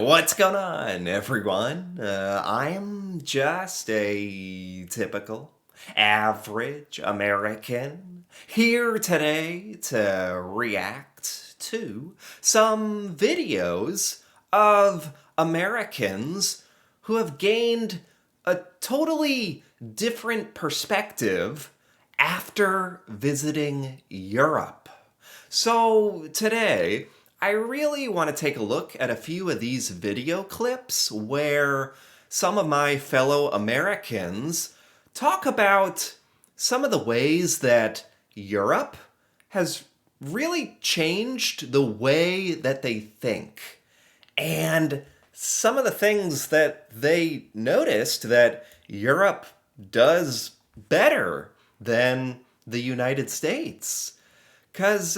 What's going on, everyone? I'm just a typical, average American here today to react to some videos of Americans who have gained a totally different perspective after visiting Europe. So today, I really want to take a look at a few of these video clips where some of my fellow Americans talk about some of the ways that Europe has really changed the way that they think. And some of the things that they noticed that Europe does better than the United States. Because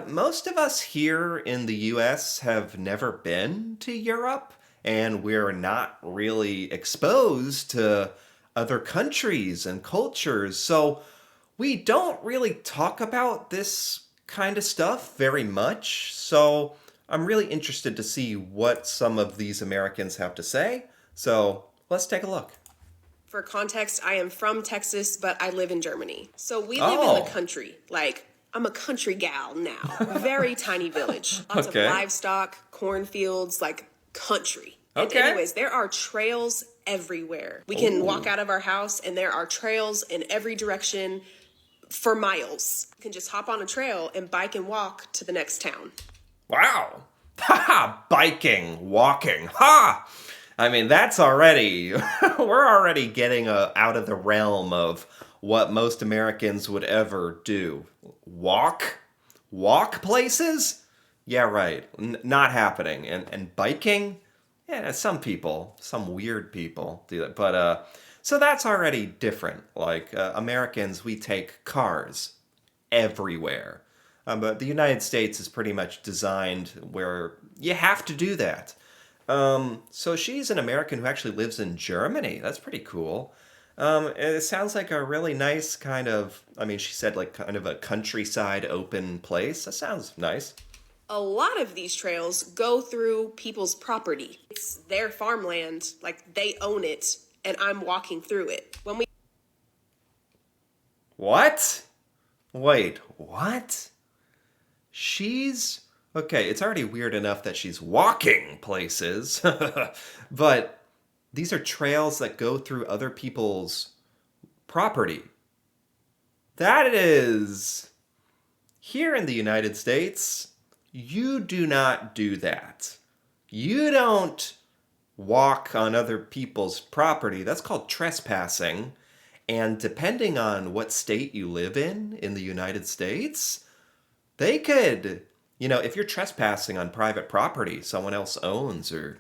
most of us here in the US have never been to Europe, and we're not really exposed to other countries and cultures. So we don't really talk about this kind of stuff very much. So I'm really interested to see what some of these Americans have to say. So let's take a look. For context, I am from Texas, but I live in Germany. So we live in Oh, the country. Like, I'm a country gal now. Very tiny village. Lots okay. of livestock, cornfields, like country. And Okay. anyways, there are trails everywhere. We can walk out of our house and there are trails in every direction for miles. You can just hop on a trail and bike and walk to the next town. Wow. Ha! Biking, walking. Ha! I mean, that's already, we're already getting out of the realm of what most Americans would ever do. Walk? Walk places? Yeah, right. Not happening. And biking? Yeah, some people, some weird people do that. But, so that's already different. Like, Americans, we take cars everywhere. But the United States is pretty much designed where you have to do that. So she's an American who actually lives in Germany. That's pretty cool. It sounds like a really nice kind of, I mean, she said like kind of a countryside open place. That sounds nice. A lot of these trails go through people's property. It's their farmland, like they own it, and I'm walking through it. When we What? Wait, what? She's okay, it's already weird enough that she's walking places, but these are trails that go through other people's property. That is here in the United States, you do not do that. You don't walk on other people's property. That's called trespassing. And depending on what state you live in the United States, they could, if you're trespassing on private property someone else owns, or,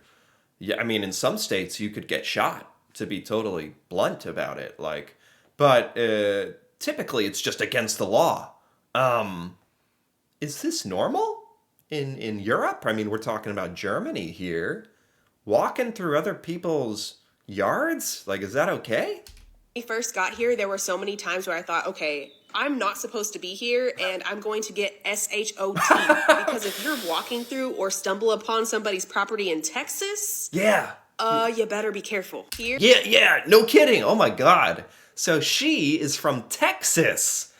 yeah, I mean, in some states you could get shot, to be totally blunt about it. Like, but typically it's just against the law. Um, is this normal in Europe? I mean, we're talking about Germany here. Walking through other people's yards? Like, is that okay? first got here, there were so many times where I thought, okay, I'm not supposed to be here and I'm going to get SHOT. Because if you're walking through or stumble upon somebody's property in Texas, Yeah. you better be careful. Here, Yeah, no kidding. Oh my God. So she is from Texas,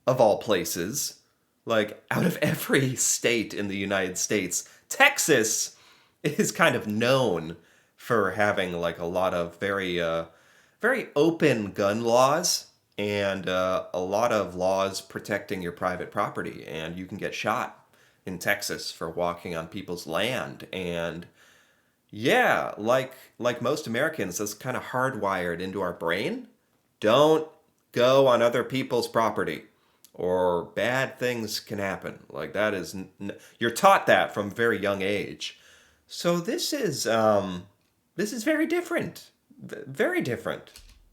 of all places. Like, out of every state in the United States, Texas is kind of known for having like a lot of very open gun laws and a lot of laws protecting your private property. And you can get shot in Texas for walking on people's land. And yeah, like most Americans, that's kind of hardwired into our brain. Don't go on other people's property, or bad things can happen. Like that is you're taught that from a very young age. So this is very different. Very different.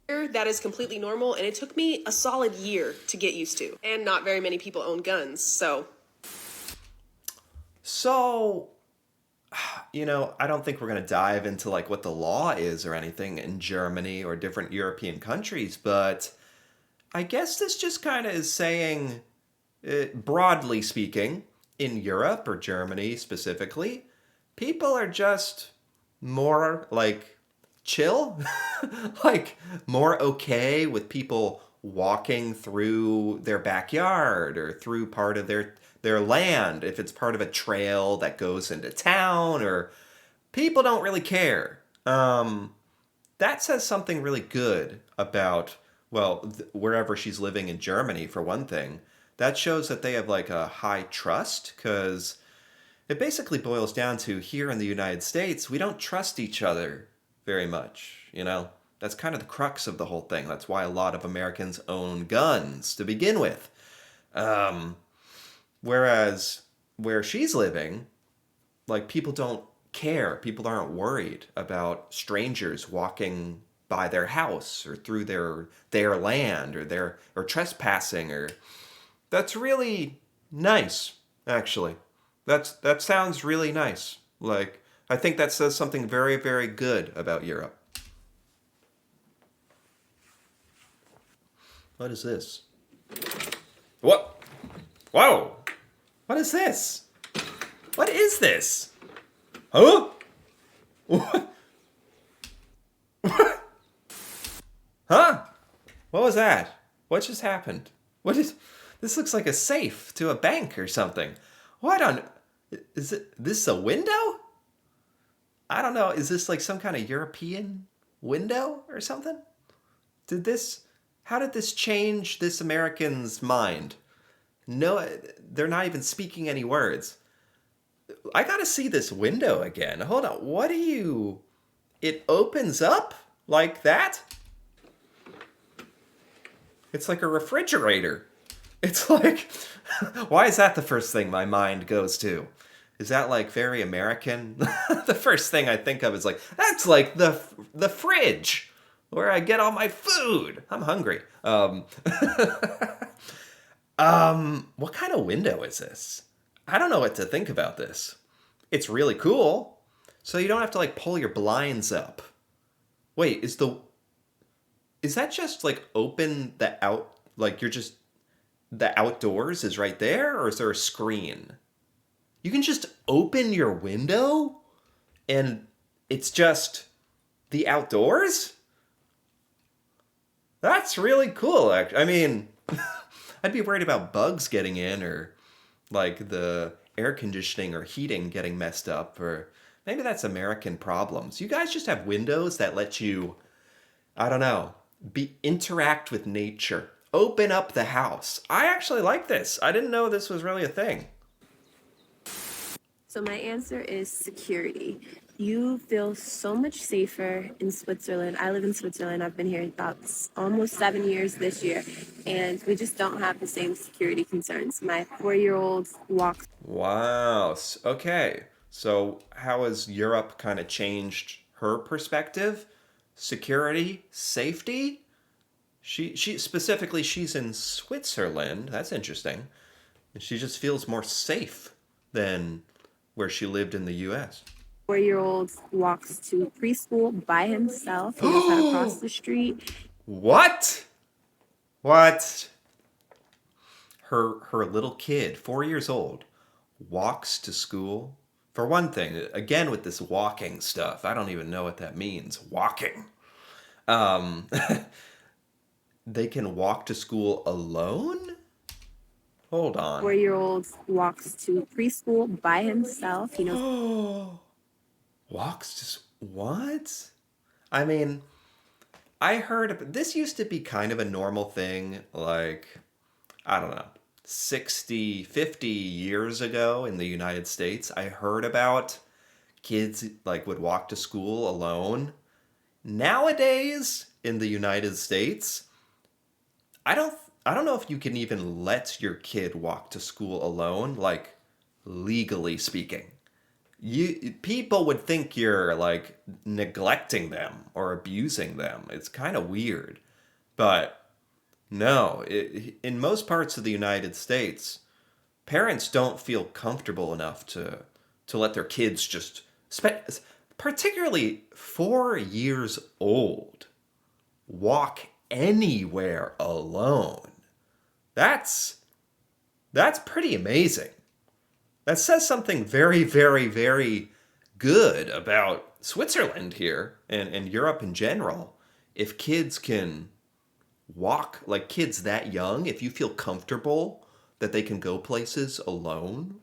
that is completely normal, and it took me a solid year to get used to. And not very many people own guns, so So, I don't think we're going to dive into like what the law is or anything in Germany or different European countries, but I guess this just kind of is saying, broadly speaking, in Europe or Germany specifically, people are just more like chill, like more okay with people walking through their backyard or through part of their land if it's part of a trail that goes into town, or people don't really care. That says something really good about, well, wherever she's living in Germany, for one thing. That shows that they have like a high trust, because it basically boils down to, here in the United States, we don't trust each other very much, you know? That's kind of the crux of the whole thing. That's why a lot of Americans own guns to begin with. Um, Whereas where she's living, like, people don't care. People aren't worried about strangers walking by their house or through their land, or their or trespassing, or that's really nice, actually. That sounds really nice. Like, I think that says something very, very good about Europe. What is this? What? Whoa! What is this? What is this? Huh? What? Huh? What was that? What just happened? What is... This looks like a safe to a bank or something. What on... Is it... This a window? I don't know. Is this like some kind of European window or something? Did this... How did this change this American's mind? No, they're not even speaking any words. I gotta see this window again. Hold on. What do you... It opens up like that? It's like a refrigerator. It's like... Why is that the first thing my mind goes to? Is that like very American? The first thing I think of is like, that's like the fridge where I get all my food. I'm hungry. What kind of window is this? I don't know what to think about this. It's really cool. So you don't have to like pull your blinds up. Wait, is that just like open the out, like you're just, the outdoors is right there, or is there a screen? You can just open your window and it's just the outdoors? That's really cool, actually. I mean, I'd be worried about bugs getting in, or like the air conditioning or heating getting messed up, or maybe that's American problems. You guys just have windows that let you, I don't know, interact with nature. Open up the house. I actually like this. I didn't know this was really a thing. So my answer is security. You feel so much safer in Switzerland. I live in Switzerland. I've been here about almost 7 years this year, and we just don't have the same security concerns. My 4-year-old walks Wow. Okay. So how has Europe kind of changed her perspective? Security, safety? She specifically, she's in Switzerland. That's interesting. And she just feels more safe than where she lived in the US. 4-year-old walks to preschool by himself. He lives right across the street. What? What? Her little kid, 4 years old, walks to school. For one thing, again with this walking stuff, I don't even know what that means. Walking. Um, they can walk to school alone? Hold on. 4-year-old walks to preschool by himself. He knows Walks to what? I mean, I heard this used to be kind of a normal thing, like, I don't know, 60, 50 years ago in the United States. I heard about kids like would walk to school alone. Nowadays in the United States, I don't I don't know if you can even let your kid walk to school alone, like legally speaking. People would think you're like neglecting them or abusing them. It's kind of weird. But no, in most parts of the United States, parents don't feel comfortable enough to let their kids just particularly 4 years old, walk anywhere alone. That's that's pretty amazing. That says something very, very, very good about Switzerland here and Europe in general. If kids can walk, like kids that young, if you feel comfortable that they can go places alone,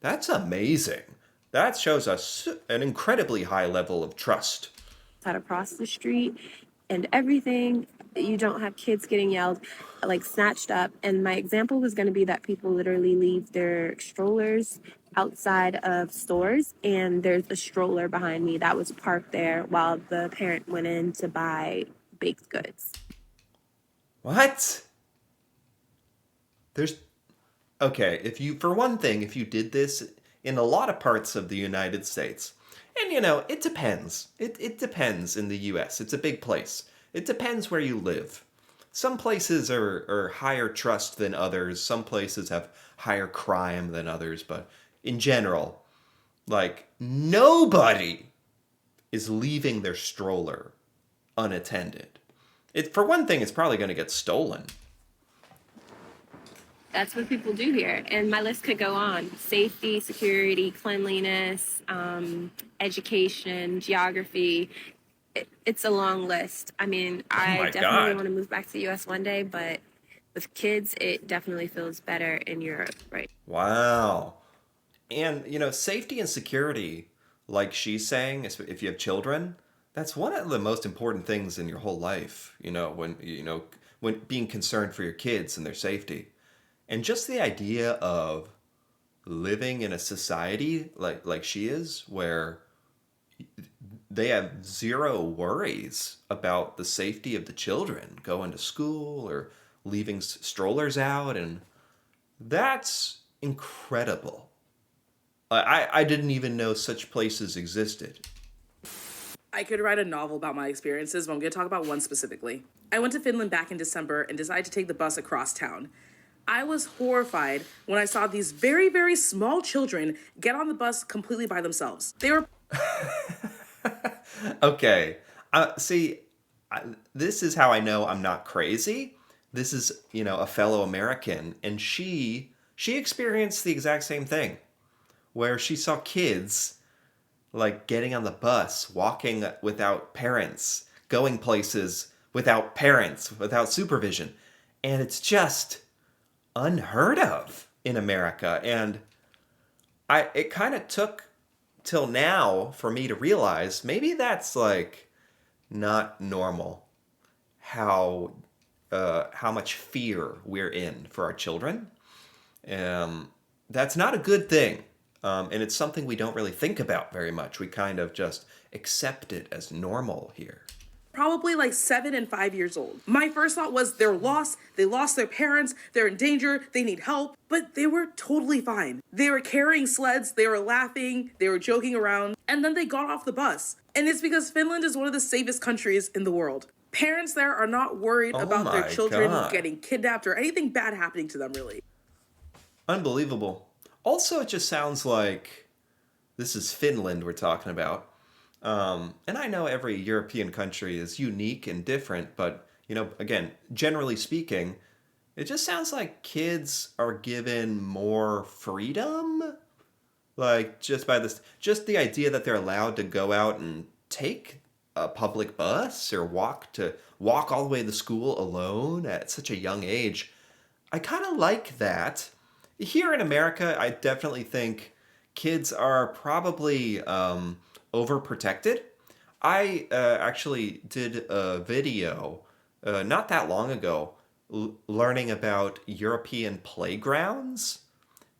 that's amazing. That shows us an incredibly high level of trust. Out across the street and everything. You don't have kids getting yelled, like snatched up. And my example was going to be that people literally leave their strollers outside of stores, and there's a stroller behind me that was parked there while the parent went in to buy baked goods. What? There's okay, if you for one thing, if you did this in a lot of parts of the United States, and it depends. It depends in the US. It's a big place. It depends where you live. Some places are higher trust than others. Some places have higher crime than others, but in general, like nobody is leaving their stroller unattended. For one thing, it's probably going to get stolen. That's what people do here. And my list could go on: safety, security, cleanliness, education, geography. It's a long list. I mean, I my definitely God. want to move back to the US one day, but with kids, it definitely feels better in Europe, right? Wow. And, safety and security, like she's saying, if you have children, that's one of the most important things in your whole life, when being concerned for your kids and their safety. And just the idea of living in a society like she is, where they have zero worries about the safety of the children going to school or leaving strollers out, and that's incredible. I didn't even know such places existed. I could write a novel about my experiences, but I'm going to talk about one specifically. I went to Finland back in December and decided to take the bus across town. I was horrified when I saw these very, very small children get on the bus completely by themselves. They were Okay. See, this is how I know I'm not crazy. This is, a fellow American, and she experienced the exact same thing, where she saw kids like getting on the bus, walking without parents, going places without parents, without supervision. And it's just unheard of in America. And it kind of took till now for me to realize maybe that's like not normal how much fear we're in for our children. That's not a good thing. And it's something we don't really think about very much. We kind of just accept it as normal here. probably like 7 and 5 years old. My first thought was they're lost, they lost their parents, they're in danger, they need help, but they were totally fine. They were carrying sleds, they were laughing, they were joking around, and then they got off the bus. And it's because Finland is one of the safest countries in the world. Parents there are not worried about their my children God. getting kidnapped or anything bad happening to them, really. Unbelievable. Also, it just sounds like this is Finland we're talking about. And I know every European country is unique and different, but, again, generally speaking, it just sounds like kids are given more freedom. Like, just the idea that they're allowed to go out and take a public bus or walk all the way to school alone at such a young age. I kind of like that. Here in America, I definitely think kids are probably overprotected. I actually did a video not that long ago learning about European playgrounds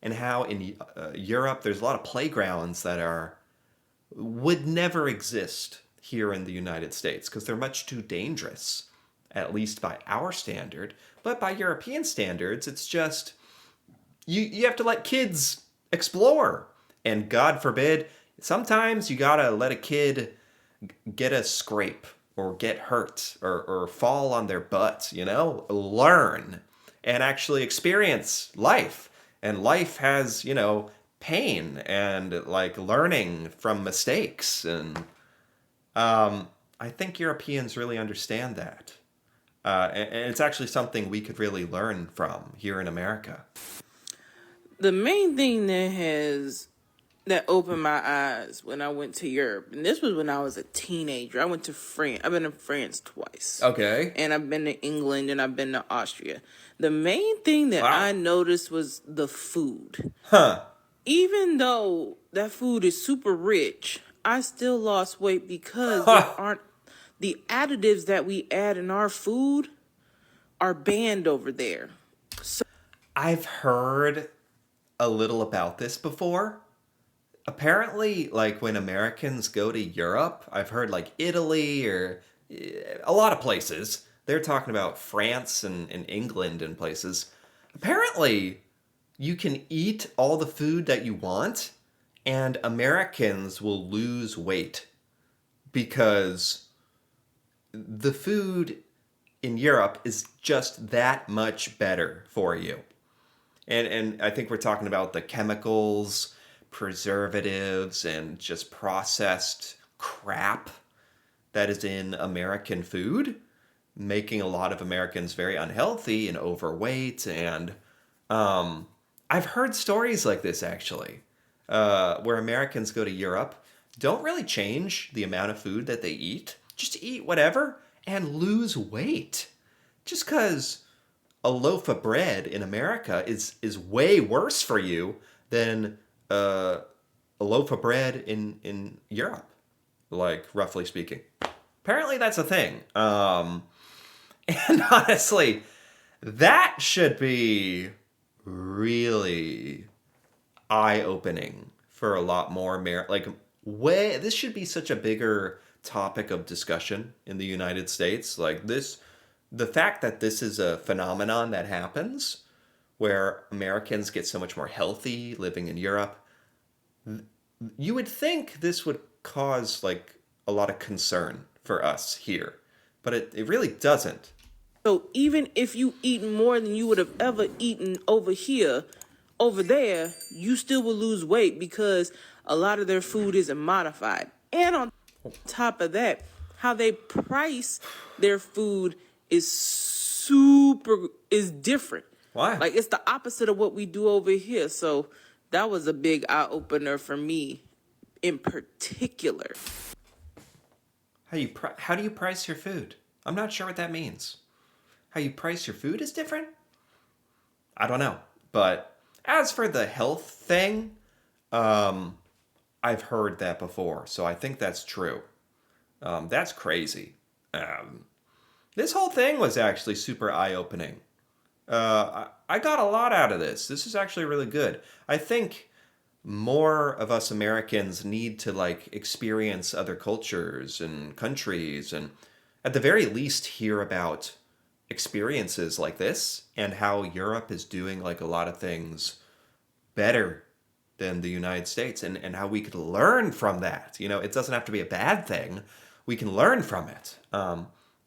and how in Europe there's a lot of playgrounds that would never exist here in the United States because they're much too dangerous, at least by our standard. But by European standards, it's just you have to let kids explore. And God forbid, sometimes you gotta let a kid get a scrape or get hurt or fall on their butt, learn and actually experience life. And life has, pain and like learning from mistakes. And I think Europeans really understand that. And it's actually something we could really learn from here in America. The main thing that has that opened my eyes when I went to Europe. And this was when I was a teenager. I went to France. I've been to France twice. Okay. And I've been to England and I've been to Austria. The main thing that Wow. I noticed was the food. Huh. Even though that food is super rich, I still lost weight because there aren't the additives that we add in our food are banned over there. I've heard a little about this before. Apparently, like when Americans go to Europe, I've heard like Italy or a lot of places, they're talking about France and England and places. Apparently, you can eat all the food that you want, and Americans will lose weight because the food in Europe is just that much better for you. And I think we're talking about the chemicals, preservatives, and just processed crap that is in American food, making a lot of Americans very unhealthy and overweight. And I've heard stories like this actually, where Americans go to Europe, don't really change the amount of food that they eat, just eat whatever and lose weight. Just because a loaf of bread in America is way worse for you than a loaf of bread in Europe, like roughly speaking. Apparently that's a thing. And honestly, that should be really eye-opening for a lot more this should be such a bigger topic of discussion in the United States. Like this, the fact that this is a phenomenon that happens where Americans get so much more healthy living in Europe, you would think this would cause like a lot of concern for us here, but it really doesn't. So even if you eat more than you would have ever eaten over here, over there, you still will lose weight because a lot of their food isn't modified. And on top of that, how they price their food is different. Why? Like it's the opposite of what we do over here. So that was a big eye opener for me in particular. How do you price your food? I'm not sure what that means. How you price your food is different? I don't know. But as for the health thing, I've heard that before, so I think that's true. That's crazy. This whole thing was actually super eye-opening. I got a lot out of this. This is actually really good. I think more of us Americans need to like experience other cultures and countries and at the very least hear about experiences like this and how Europe is doing like a lot of things better than the United States and how we could learn from that. You know, it doesn't have to be a bad thing. We can learn from it.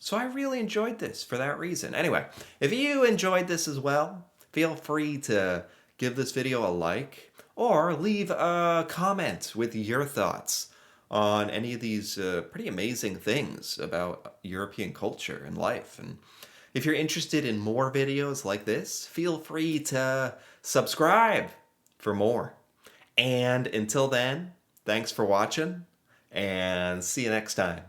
So I really enjoyed this for that reason. Anyway, if you enjoyed this as well, feel free to give this video a like or leave a comment with your thoughts on any of these pretty amazing things about European culture and life. And if you're interested in more videos like this, feel free to subscribe for more. And until then, thanks for watching and see you next time.